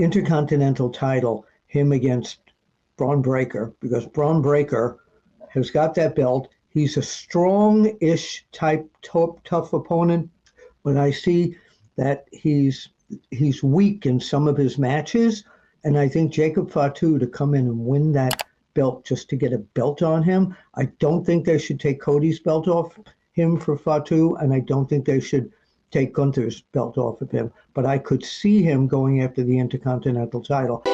Intercontinental title, him against Braun Breaker, because Braun Breaker has got that belt. He's a strong-ish type tough opponent, but I see that he's weak in some of his matches, and I think Jacob Fatu to come in and win that belt just to get a belt on him. I don't think they should take Cody's belt off him for Fatu, and I don't think they should take Gunther's belt off of him, but I could see him going after the Intercontinental title.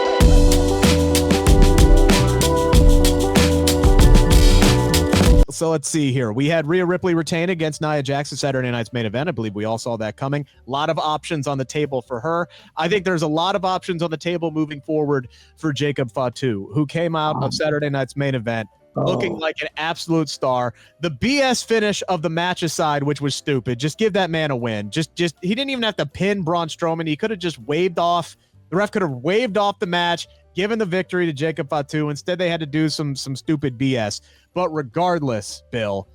So let's see here. We had Rhea Ripley retain against Nia Jax Saturday night's main event. I believe we all saw that coming. A lot of options on the table for her. I think there's a lot of options on the table moving forward for Jacob Fatu, who came out of Saturday night's main event looking like an absolute star. The BS finish of the match aside, which was stupid, just give that man a win. Just he didn't even have to pin Braun Strowman. He could have just waved off. The ref could have waved off the match, given the victory to Jacob Fatu. Instead, they had to do some stupid BS. But regardless, Bill,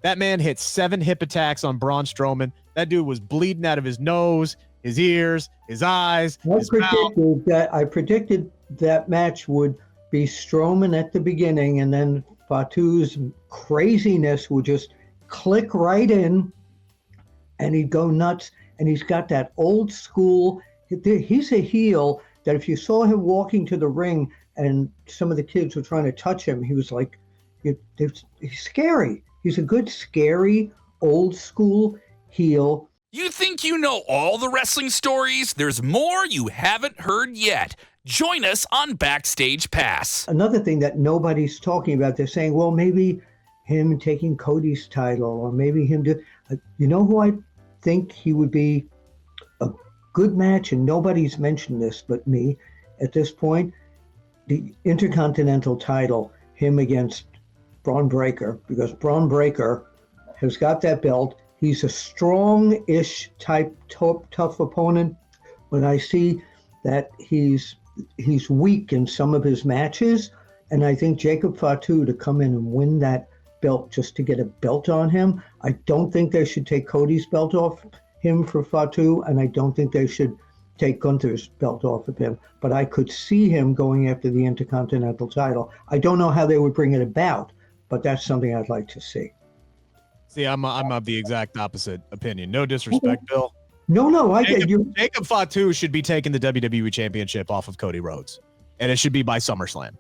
that man hit 7 hip attacks on Braun Strowman. That dude was bleeding out of his nose, his ears, his eyes, his mouth. I predicted that match would be Strowman at the beginning, and then Fatu's craziness would just click right in, and he'd go nuts. And he's got that old school. He's a heel that if you saw him walking to the ring and some of the kids were trying to touch him, he was like, he's scary. He's a good, scary, old school heel. You think you know all the wrestling stories? There's more you haven't heard yet. Join us on Backstage Pass. Another thing that nobody's talking about, they're saying, well, maybe him taking Cody's title, or maybe him do. You know who I think he would be a good match, and nobody's mentioned this but me at this point, the Intercontinental title, him against Braun Breaker, because Braun Breaker has got that belt. He's a strong-ish type tough opponent, but I see that he's weak in some of his matches, and I think Jacob Fatu to come in and win that belt just to get a belt on him. I don't think they should take Cody's belt off him for Fatu, and I don't think they should take Gunther's belt off of him, but I could see him going after the Intercontinental title. I don't know how they would bring it about, but that's something I'd like to see. See, I'm of the exact opposite opinion. No disrespect, Bill. No, I get you. Jacob Fatu should be taking the WWE Championship off of Cody Rhodes, and it should be by SummerSlam.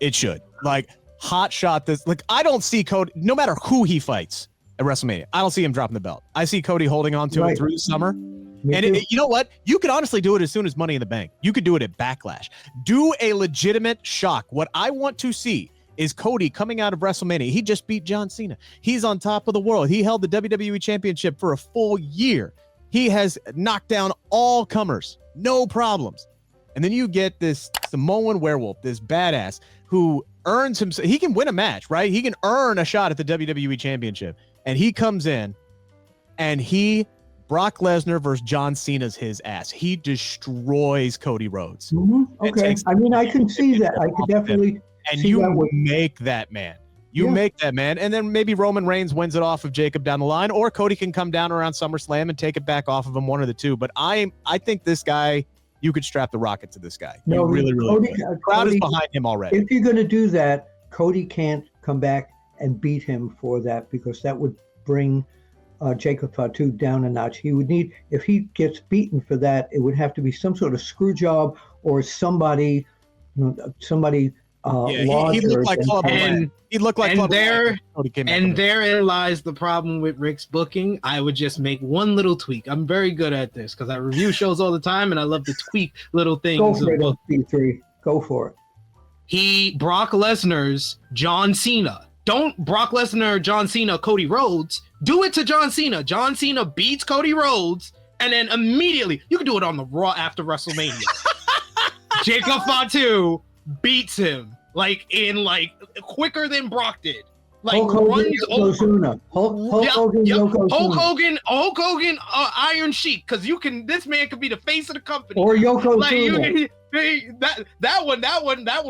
It should. Like, hot shot this. Like, I don't see Cody, no matter who he fights at WrestleMania, I don't see him dropping the belt. I see Cody holding on to it through the summer. You know what? You could honestly do it as soon as Money in the Bank. You could do it at Backlash. Do a legitimate shock. What I want to see is Cody coming out of WrestleMania. He just beat John Cena. He's on top of the world. He held the WWE Championship for a full year. He has knocked down all comers, no problems. And then you get this Samoan werewolf, this badass who earns himself. He can win a match, right? He can earn a shot at the WWE Championship. And he comes in and Brock Lesnar versus John Cena's his ass. He destroys Cody Rhodes. Mm-hmm. Okay. I mean, I can see that. I could definitely. And you make that man. Make that man. And then maybe Roman Reigns wins it off of Jacob down the line, or Cody can come down around SummerSlam and take it back off of him, one of the two. But I think this guy, you could strap the rocket to this guy. No, really. The crowd is behind him already. If you're going to do that, Cody can't come back and beat him for that, because that would bring Jacob Fatu down a notch. He would need, if he gets beaten for that, it would have to be some sort of screw job or somebody. He looked like Club and he looked like Club and therein lies the problem with Rick's booking. I would just make one little tweak. I'm very good at this because I review shows all the time and I love to tweak little things. Go for it, SP3. Go for it. Brock Lesnar's John Cena. Don't Brock Lesnar, John Cena, Cody Rhodes. Do it to John Cena. John Cena beats Cody Rhodes, and then immediately you can do it on the Raw after WrestleMania. Jacob Fatu beats him quicker than Brock did. Hulk Hogan, Yokozuna. Hulk Hogan, Iron Sheik, because this man could be the face of the company. Or Yokozuna. That one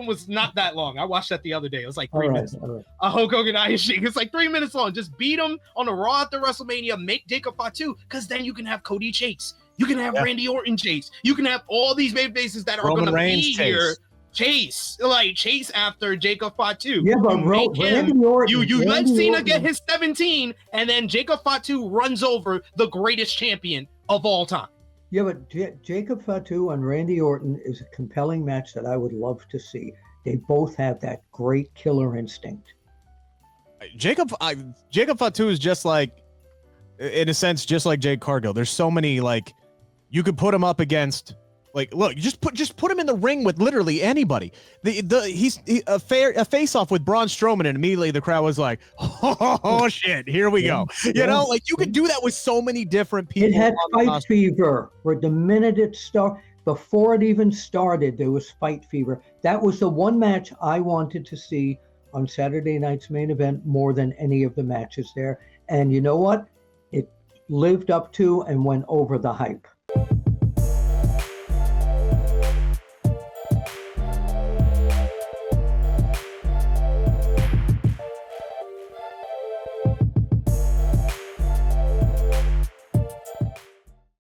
was not that long. I watched that the other day. It was like 3 minutes. Right. Hulk Hogan, Iron Sheik. It's like 3 minutes long. Just beat him on the Raw after WrestleMania. Make Jacob Fatu, because then you can have Cody Chase. You can have Randy Orton chase. You can have all these baby faces that are going to be here. Chase after Jacob Fatu. Yeah, but Randy Orton. You let Cena get his 17, and then Jacob Fatu runs over the greatest champion of all time. Yeah, but Jacob Fatu and Randy Orton is a compelling match that I would love to see. They both have that great killer instinct. Jacob Fatu is just like, in a sense, just like Jade Cargill. There's so many, like, you could put him up against, like, look, just put him in the ring with literally anybody. He's a face off with Braun Strowman, and immediately the crowd was like, oh shit, here we go. You know, like, you could do that with so many different people. It had fight fever. Where the minute it started, before it even started, there was fight fever. That was the one match I wanted to see on Saturday night's main event more than any of the matches there. And you know what? It lived up to and went over the hype.